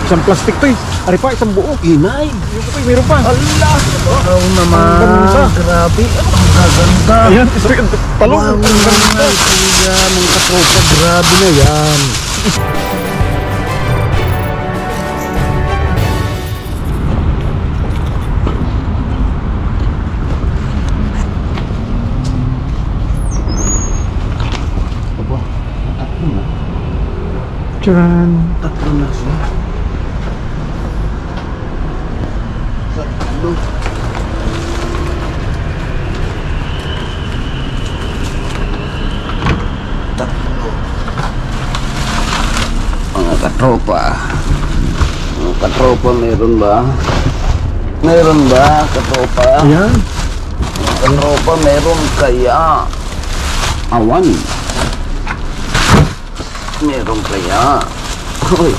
Isang plastic to eh. Ari pa, isang buo. Inay. Meron pa. Allah. Wow naman. Ang ganda. Grabe. Ang gaganda. Ayan, sorry, ang talong. Wow Ang ganda. naman. Kuya, mga katropa. Grabe na yan. Tcharan. Tatlo na siya. Tatlo. Tatlo. Mga katropa. Mga katropa, meron ba? Meron ba, katropa? Ayan. Mga katropa, meron kaya? Awan. Meron kaya? Uy.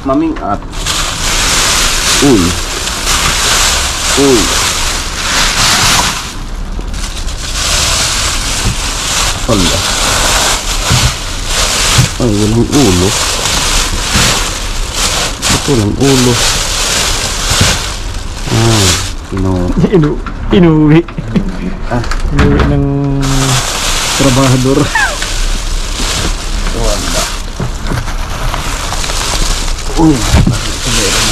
Maming at. Uy. Uy. Allah. Ay, walang ulo. Walang ulo. Ay, Inuwi. Ah. Inuwi ng trabahador. Wala. Uy, bakit ito meron?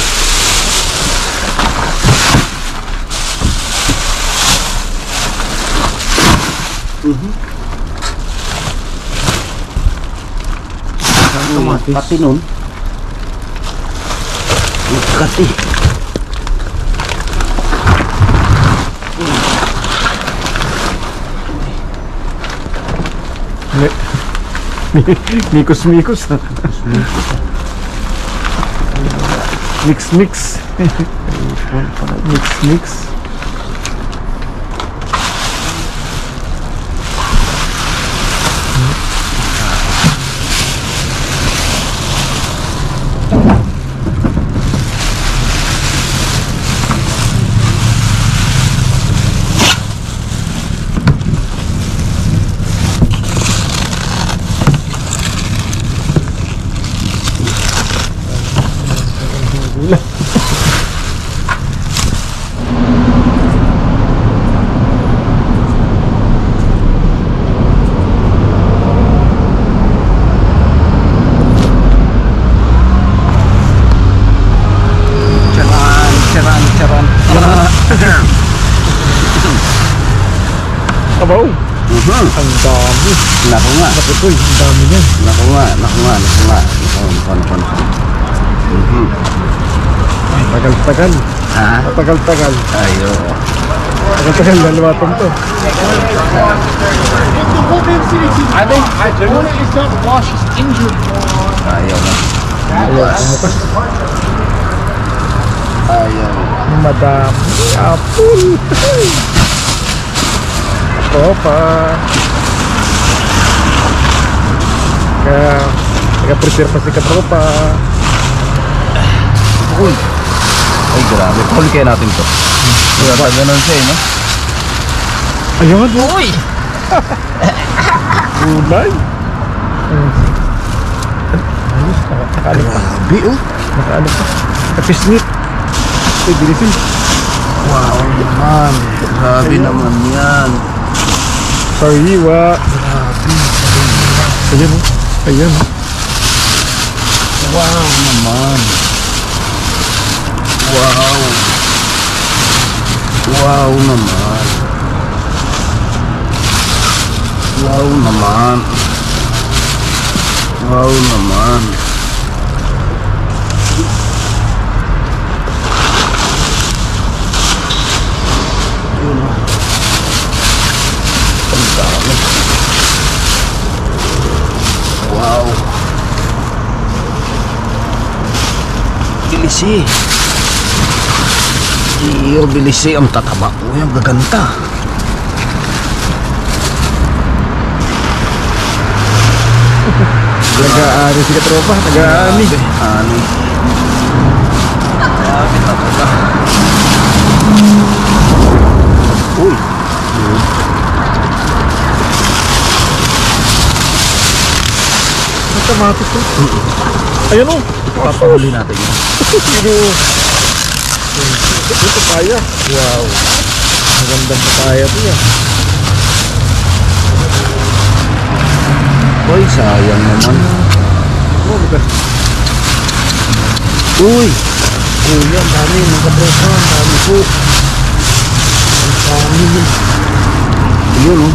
Pati nun. Pati. Mikos. Mix. Mix. Abaw. Ang dami. Naku nga. Nakutoy, ang dami niyan. Naku nga. Tagal-tagal. Ha? Tagal-tagal. Ayo. Tagal-tagal, lalawapan to. I think it's not while she's injured. Ayaw na. Ayaw. Madami. Apple. Opa. Prepare pa si katropa. Uy. Ay, grabe. Huli kaya natin to. Kaya pa ganun siya, no? Ayun. Uy. Ulay. Ayos. Nakaalam pa. Grabe, oh. Nakaalam pa. Kapisnit. Ay, bilisin. Wow naman. Grabe naman yan. Sariwa. Grabe. Ayan o. Ayan o. Wow naman. Wow. Wow naman. Wow naman. Wow naman. Yun o. Ang dami. Wow. Bilisi. Iyo, bilisi. Ang tataba ko. Ang gaganda. Nag-aani si katropa. Nag-aani. Ani. Grabe talaga. Uy. kamatis to. Ayan o. Papahuli natin yun. Ito papaya. Wow. Magandang papaya to yan. Uy, sayang naman. Oh, bukas. Uy! Kuya, ang dami. Mga katropa, ang dami po. Ang dami yun. Ayun o.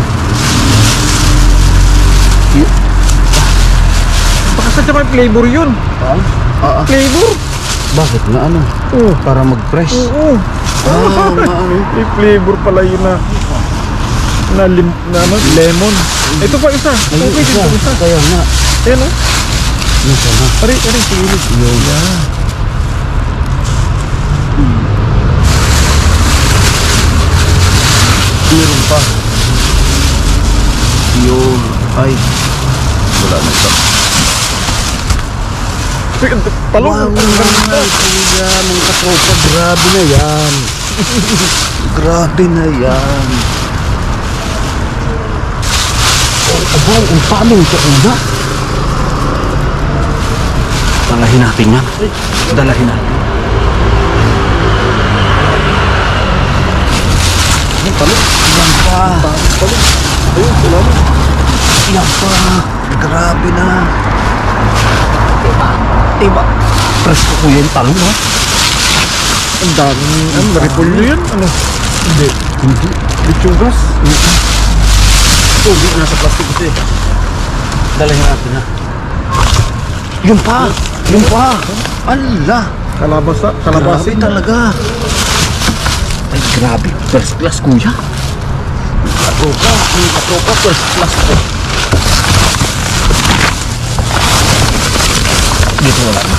Baka sa may flavor yun. Flavor? Bakit nga ano? Oo. Para mag-fresh. Oo. May flavor pala yun na lemon. Ito pa isa. Okay, dito isa. Kaya nga. Ayan o. Nasa na? Ari, sigilid. Yun. Meron pa. Yun. Ay. Wala na ito. Talong. Wow, kuya, mga katropa, grabe na yan. Grabe na yan. Aba, ang paming ka una. Dalahin natin yan. Dalahin natin. Yan pa. Yan pa. Ayun, salamat. Yan pa. Grabe na. Diba? Presko ko yung talong, ha? Ang daming, repolyo yan? Ano? Hindi. Lechugas? Hindi, nasa plastic ito eh. Dalahin natin na. Yun pa! Yun pa! Ala! Kalabasin talaga. Ay, grabe. First class, kuya. Katropa, first class ko. Dito wala na.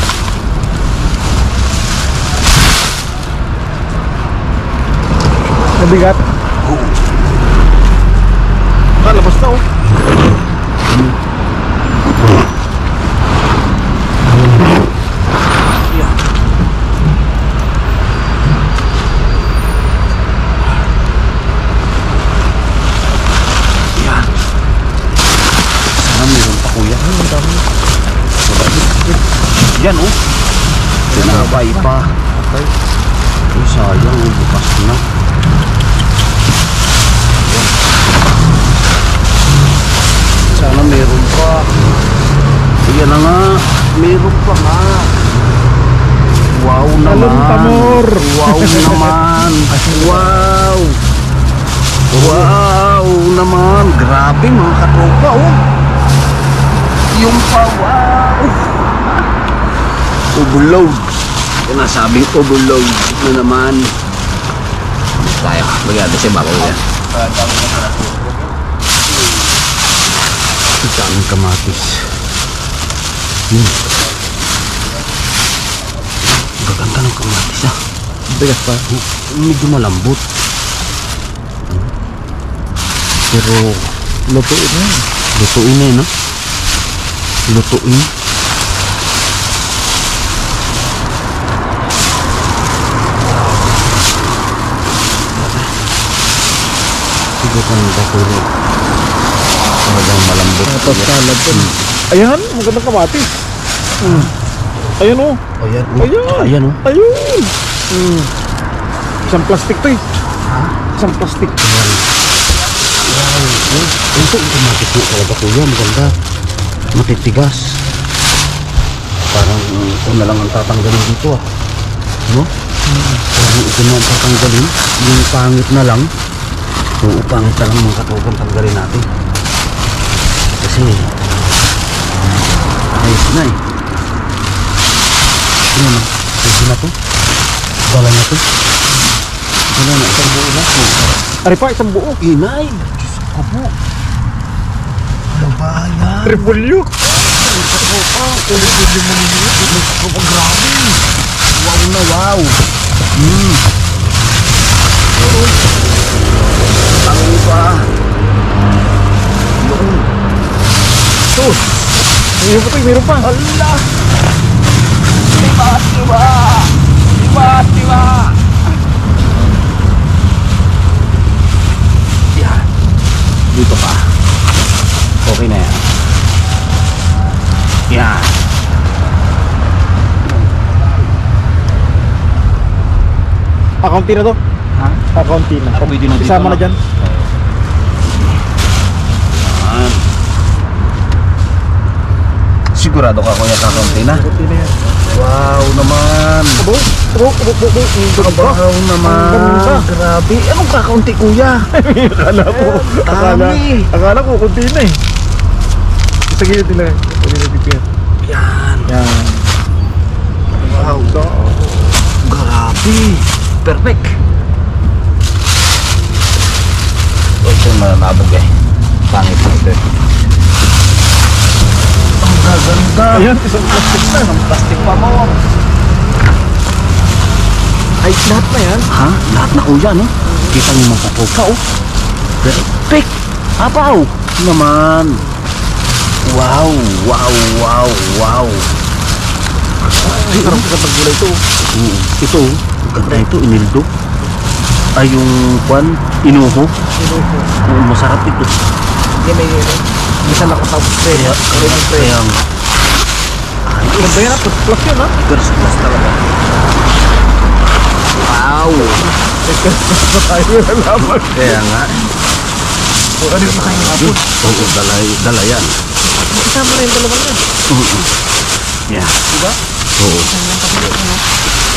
Mabigat? Oo. Labas na oh. Yan. Sana meron pa kuya. Ang dami. Yan oh. Sinabay pa. Okay. Ay, sayang. Bukas na. Sana meron pa. Ayan na nga. Meron pa nga. Wow naman. Talong tamor. Wow naman. Wow. Wow naman. Grabe mga katropa oh. Yung pa wow. Overload. Yung nasabing overload na naman. Kaya. Bagay siya bako yan. Ito ang kamatis. Gaganda ng kamatis ah. Bigat pa. Medyo malambot. Pero Lutuin na yun. lutuin na yun no? Lutuin. Siguro ang bakuro. Talagang malambot. Tapos salad to. Ayan, magandang kamatis. Ayan oh. Ayan. Ayan. Ayan oh. Ayun. Isang plastic to eh. Isang plastic. Ito yung kamatis mo talaga kuya. Maganda. Matitigas. Parang ito na lang ang tatanggalin dito ah. No? Parang ito na ang tatanggalin. Yung pangit na lang. Oo, pangit na lang mga katugang tanggalin natin. Kasi ayos na eh. Ayan ah. Pwede na to. Bala na to. Wala na. Isang buo na. Ari pa, isang buo. Inay. Diyos ko po. Ano ba yan? Repolyo. Grabe. Wow na wow. Ang pa. Yun. Ito. Meron pa, meron pa. Allah. Diba, diba. Diba, diba. Yan. Dito pa. Okay na yan. Yan. Akaunti na to. Ha? Akaunti na. Pwede na dito, Isama na no? dyan. Yan. Sigurado ka kuya kakaunti na? Akaunti na yan. Wow naman. Abo? Wow naman. Ganda. Grabe. Anong kakaunti kuya? Akala ko. Dami. Akala ko kunti na eh. Isa gilid nila. Pwede na dito yan. Yan. Yan. Wow. Grabe. Perfect. Ito na nabog eh. Pangit na ito. Ang gaganda. Ayan, isang plastic na. Ang plastic pa mo. Ay, lahat na yan. Ha? Lahat na kuya, no? Kita niyo mga kukuka, oh. Perfect. Apaw. Naman. Wow, wow, wow, wow. Ay, parang pagkatagulay ito. Ito, ganda ito, inildo. Ay, yung kwan, inuho. Masarap ito. Yan ay yun. Bisa nakatapos pre. Kaya, Ganda yan. Plus yun ha. first class talaga. Wow. Plus tayo nalaman. Kaya nga. Ano yung makain hapon? Oo, dala yan. Isama na yung dalawang yan. Yeah. Diba? Oo.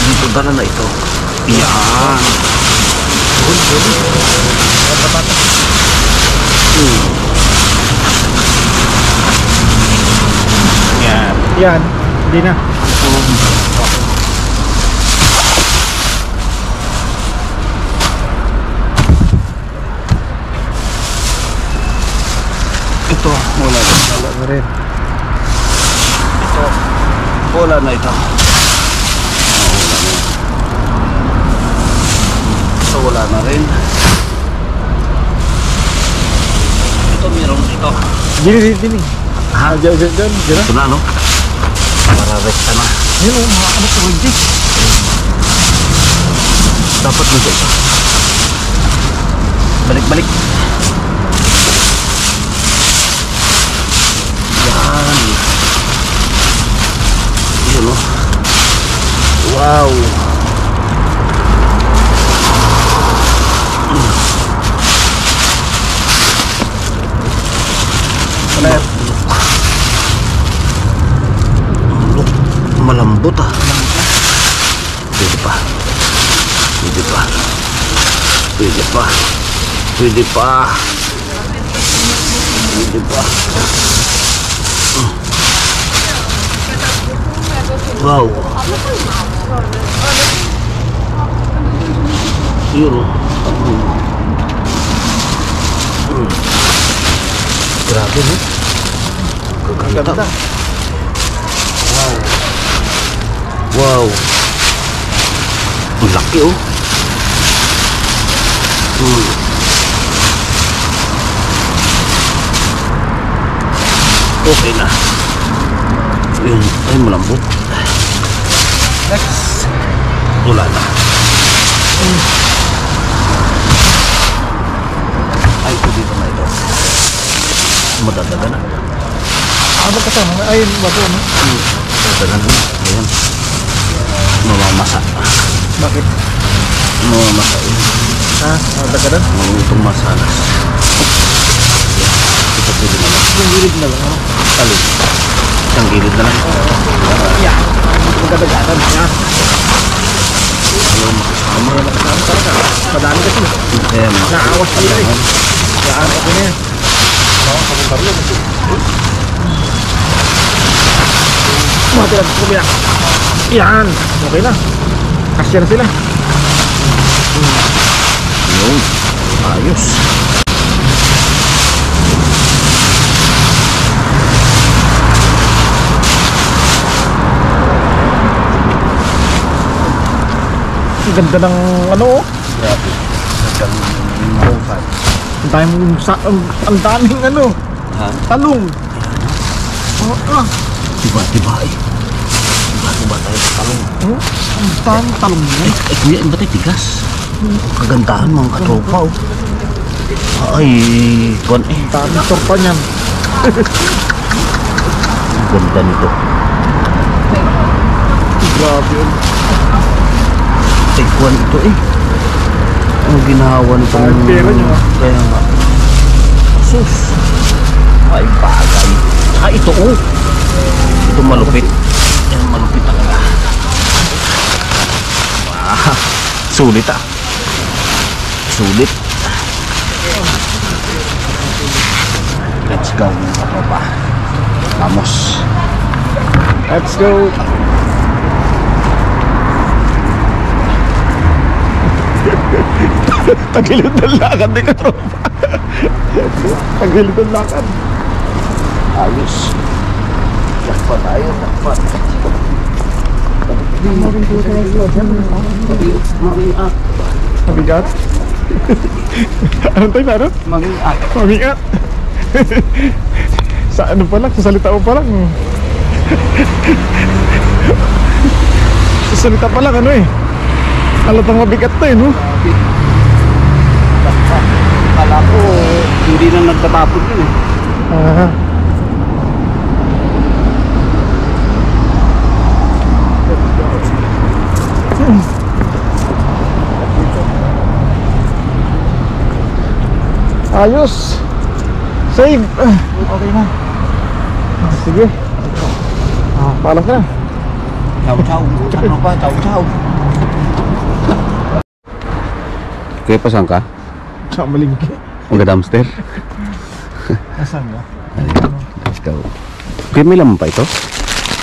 Dito dala na ito. Yan. Yan. Yan. Hindi na. Ito, wala na. Wala na rin. Ito, wala na ito. Ito, wala na rin. Ito, meron ito. Gini. Ha? Diyan. Ito na, no? Mararekta na. Yun o, mga anak ko hindi. Dapat nito ito. Balik-balik. Yan. Yun, no? Wow. Wala yan. Malambot ah. Pwede pa. Pwede pa. Pwede pa. Pwede pa. Pwede pa. Wow. Yun oh. Grabe no? Gaganda. Wow. Ang laki oh. Okay na. Yun. Ay, malambot. Next. Wala na. Ay, ito dito na ito. Madadaga na. Ano kasama? Ayun, bago no? Madadaga na. Ayan. Mamamasa. Bakit? Mamamasa yun. Ha? Dagadan? Itong masalas. Ito pwede na lang. Yung gilid na lang. Ano? Alin. Isang gilid na lang. Yan. Magdadagadan. Yan. Ayaw makasama. Ano makasama talaga? Madami kasi. Kaya Naawas sila eh. Yan. Okay na yan. Oo, kapuntar yun. Mga tilag ko biyak. Yan. Okay na. Kasya na sila. yun. Ayos. Ang ganda ng ano oh. Grabe. Gandang mahusay. Ang daming ano. Ha? Talong. Diba eh. Diba tayo sa talong. Ang daming talong yan. Ay kuya, iba tayo tigas. Kagandahan mga katropa oh. Ay, kuwan eh. Ang daming torpa niyan. ganda nito. Grabe yun. Taekwan ito eh. Ang ginawa nito. Ang pera nyo, ah. Kaya nga. Sus. Ay bagay. Ah, ito oh. Ito malupit. Yan malupit talaga. Wow. Sulit ah. Sulit. Let's go mga katropa. Vamos. Let's go. Tagilid ng lakad ni Katropa. Tagilid ng lakad. Ayos. Lakpa tayo. Lakpa. Mabigat. Anong tayo na, ano? Mag-iat. Mabigat. Sa ano pa lang, sa salita mo pa lang. Sa salita pa lang, ano eh. Halatang mabigat to eh, no? Kala ko, hindi na nagtatapon yun eh. Ah. Ayos. Save. Okay na. Sige. Paalam ka na. Ciao, ciao. Ano pa? Ciao, ciao. Kuya, pasan ka? Sa malingki. Mag-dumpster? Nasaan ba? Let's go. Kuya, may laman pa ito?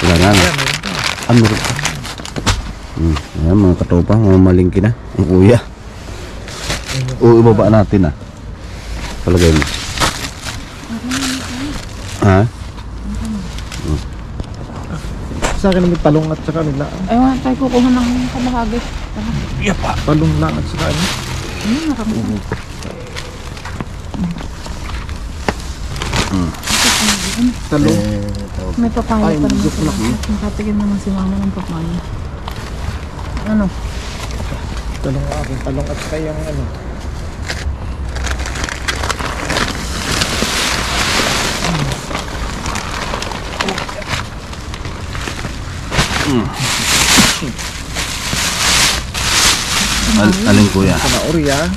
Wala nga. Ah, meron pa. Ayan, mga katropa, mga malingki na. Ang kuya. O, ibaba natin ah. Palagay mo. Ha? Sa akin may talong at saka nila. Ewan, tayo kukuha ng kalahagi. Yapa. Talong lang at saka ano. Nakakuha. Talong. May papaya pa naman sila. Nakatigil naman si mama ng papaya. Ano? Talong akin. Talong at saka yung ano. Alin kuya? Sa nauri ah.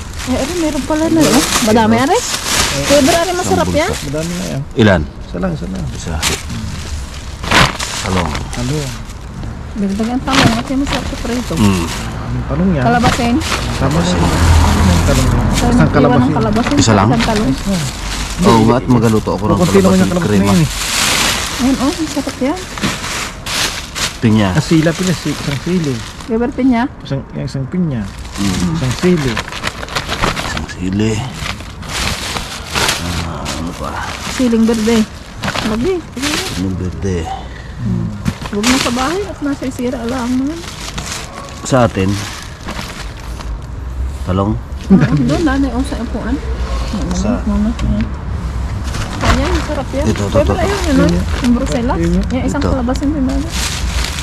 Meron pala na. Madami ari. Pwede ari masarap yan. Madami na yan. Ilan? Isa lang, isa lang. Isa. Talong. Talong. Dagdagan talong at yung masarap sa prito. Ang talong yan. Kalabasin. Tama na yun. Talong yan. Isang kalabas yun. Kalabasin. Isa lang? Isang talong. Oo nga, at magaluto ako ng Kunti naman yung kalabas kalabas crema. na yun eh. Ayun, oh, masarap yan. Pinya. Asila pinas, isang sili. Gabertin niya. Isang pinya. Isang sili. Isang sili. Ano pa? Siling berde. Lagi. Ano berde? Huwag mo sa bahay at nasa isira. Alam naman. Sa atin. Talong. Doon, nanay, o sa upuan. Sa- Mama. Ayan, masarap yan. Ito. Pwede na yun, yun, no? Yung Brussels. Yun, yun. Yung isang Ito. kalabasin din natin.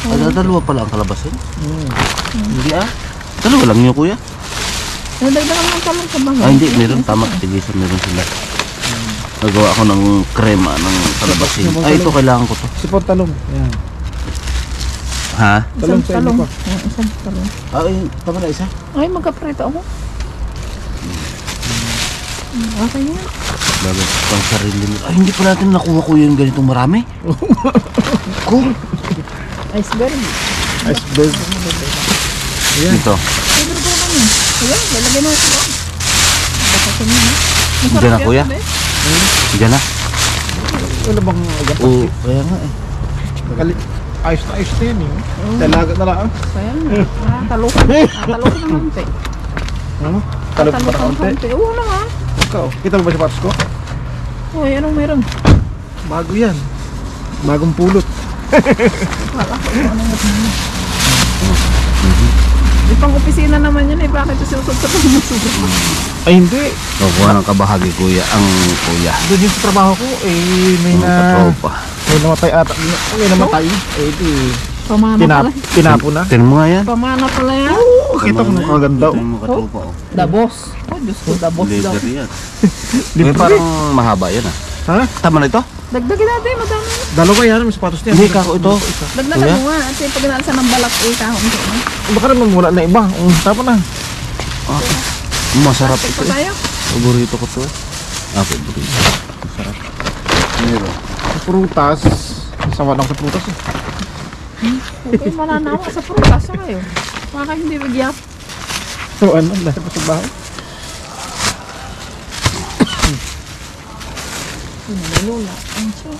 Dalawa pala ang kalabasin. Hindi ah. Dalawa lang yun kuya. Nadagdagan mo talong sa bahay. Ah hindi, meron. Tama. Tigisan meron sila. Nagawa ako ng krema ng kalabasin. Ay, ito kailangan ko to. Sipot talong. Yan. Ha? Talong Isang sa inyo talong. pa. Yung isang talong. Ay, tama na isa. Ay, magkaprito ako. Okay yan. Bago pang sarili nila. Ay, hindi pa natin nakuha ko yung ganitong marami. Cool. Iceberg. Iceberg. Yan. Dito. Iceberg ko naman yun. Ayan, lalagyan natin ako. Bakasin mo na. Diyan na, kuya? be. Diyan na. Wala bang Oo, kaya nga eh. ayos na yan eh. Dalaga na lang. Kaya nga. Talok. Talok ng konti. Ano? Talong pa Talok na ng kaunti. konti. Oo na nga. Ikaw, kita mo ba sa patos ko? Uy, anong meron? Bago yan. Bagong pulot. Wala ko ano nga. Di pang opisina naman yan eh. Bakit ito sinusod sa pangmusuro? Ay hindi. Nakuha ng kabahagi kuya, ang kuya. Doon yung sa trabaho ko, eh may Ang na... katropa. May namatay ata. May namatay. Eh di... Pamana pala. Tinapo na. Tinan mo nga yan. Pamana pala yan. Oo, kita mo nung kaganda. Tinan mo katropa oh. Dabos. Oh, Diyos ko, dabos daw. Leather yan. Libre. Kuya, parang mahaba yan ah. Ha? Tama na ito? Dagdagin natin, madami. Dalawa yan, may sapatos niya. Hindi, kako ito. Dagdagan Kuya? mo nga. At pag nalasa ng balak, kahon ko. Baka naman wala na iba. Tapa na. Masarap Take ito pa tayo. Paborito ko to paborito. Masarap. Meron. Sa prutas. Sawa lang sa prutas eh. Okay, mananawa sa prutas sa kayo. Baka hindi bigyan. So ano, lahat pa sa bahay. Nalula. Ang siya.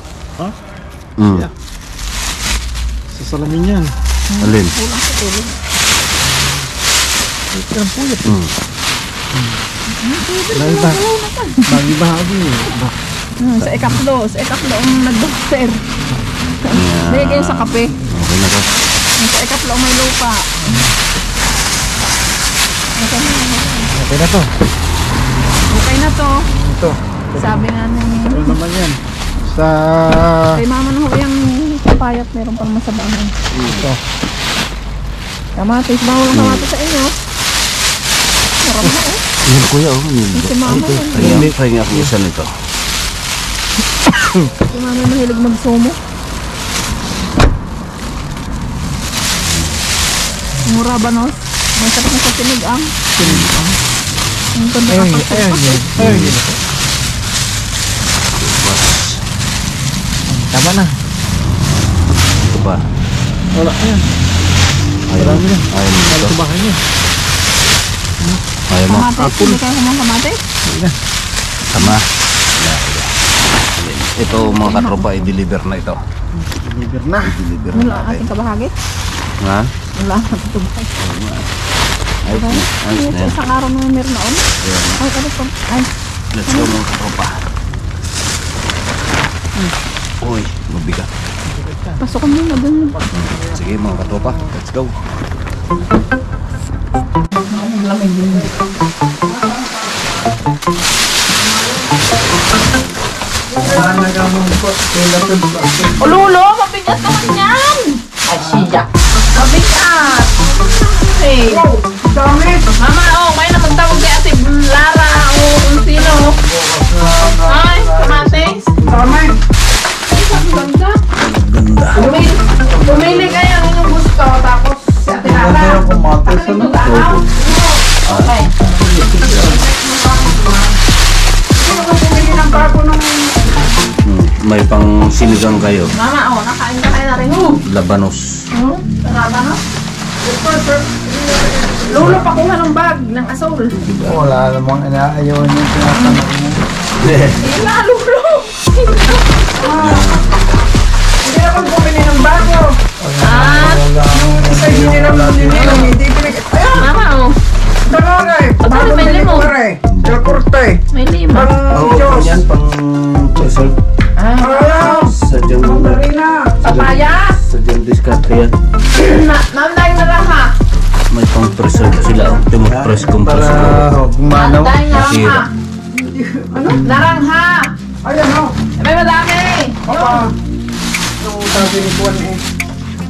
Mm. Sa salamin yan. Alin? Kulang sa tulog. Yan po yan. Mm. Dahil ba? Bagi bahagi. Sa ekaplo ang nag-doctor. Dahil kayo sa kape. Okay na to. Sa ekaplo may lupa. Okay na to. Okay na to. Ito. Sabi nga ni Ano naman yan? Sa... kay mama na ho yung papayat meron pang masabahan. Ito. Kamatis, bawal ang kamatis sa inyo. Marami na eh. Yan kuya, Si mama yan. Hindi, kaya nga ako isa nito. Si mama mahilig magsumo. Mura ba nos? May sarap na sa sinigang. Ang ganda Ayun ka yun. Ayun yun. Ayun yun. Tama na. Ito ba? Wala yan. Ayaw Marami na. Ayaw mo Wala ito. sa bahay niya. Ayaw mo. Kamatis, hindi kayo kumang kamatis? Hindi na. Sama. Alin. Ito mga katropa, i-deliver na ito. Deliver na. I-deliver Wala na natin. ating kabahagi? Ha? Wala ating kabahagi. Ayos na. Ayos na yan. Isang araw na meron noon. Ayan. Ay, ano pa? Ay, Let's go mga katropa. Uy, mabigat. pasukan mo na dun. Sige mga katropa, let's go. O Lolo, mabigat naman yan! Ay, siya. Mabigat! Hey. Mama, may na magtawag kay Ate Lara o kung sino. Ay, kamatis. Ay, sabi ganda. Ganda. Pumili kayo ng inyong gusto, tapos si Ate Lara. Kami mag-araw. Okay. Sino ka pumili ng bago nung... May pang sinigang kayo. Mama, nakain na kayo na rin. Labanos. Saraba, no? Lolo, pakuha ng bag ng asol. Wala namang inaayaw niya tinatanong mo. Ila, Lolo! Hindi na kong bumili ng bago. At, Isa hiniram mo hiniram, hindi pinag... mama, oh. Tagaray! Pagkano may limo? Jakurte! May lima. Pang Diyos! Yan pang Chesel. Ayaw! Sadyang Marina! Papaya! sadyang diskarte yan. Nanday na lang, ha? May pang preso sila. Press kong preso. Gumanaw! Nanday na lang, ha? Masira. Narangha! Ayan o! May madami! Papa! Yung sabi ni Juan eh.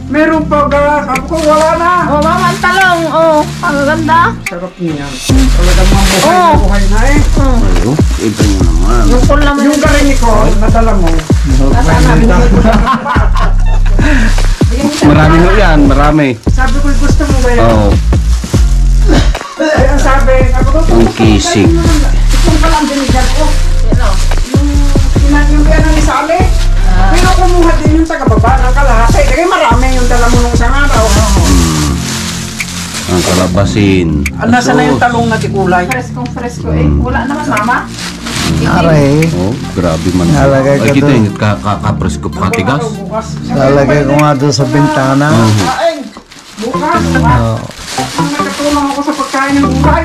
Meron pa ba? Sabi ko wala na! Oh, mama, ang talong. Oh, ang ganda. Sarap niya. Talagang mabuhay na buhay na eh. Oh, Ayo, iba nyo naman. yung kul naman. Yung galing ni Col, nadala mo. Marami ho yan, marami. Sabi ko gusto mo ba yan? Oo. Ay, ang sabi ko, Ang kisig. itong palang binigyan ko. Sino? Yung ano ni Sally. Pero kumuha din yung taga-baba ng kalahati. Kaya marami yung dala mo nung isang araw. Ang kalabasin. Nasa na yung talong na tikulay? Fresko eh. Wala naman, mama. Aray. Oh, grabe man. Nalagay ka Ay, kita doon. yung kapres ko patigas. Lalagay ko nga doon sa bintana. Oo. Bukas. Nakatulong ako sa pagkain ng gulay.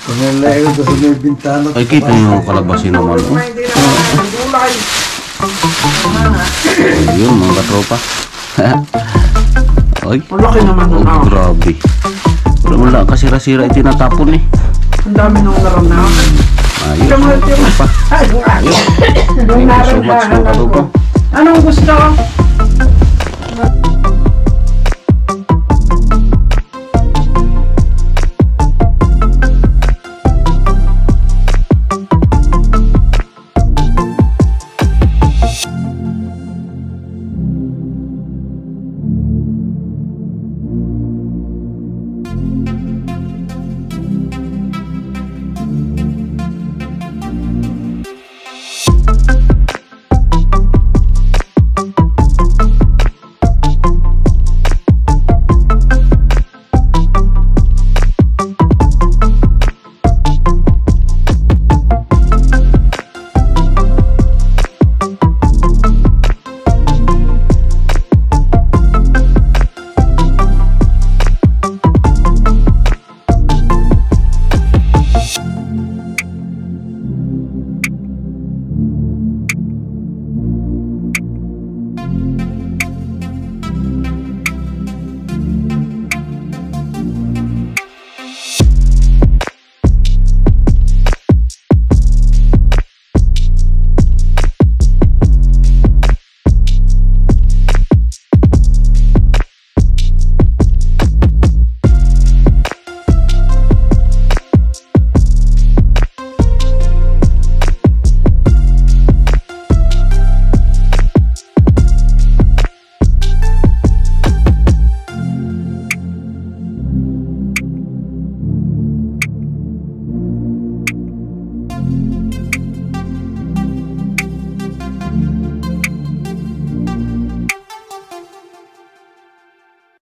Pinalay ko doon sa may bintana. Ay, kita yung kalabasin naman. Oh. Hindi naman ng gulay. Ayun, mga katropa. Ay, Malaki naman oh, nun. grabe. Wala kasi sira-sira itinatapon eh. Ang dami nung naramdaman. Ayun, Yung mga katropa. Ay, yung Ayun. yung Thank you so much, mga naramdaman katropa. ko. Anong gusto?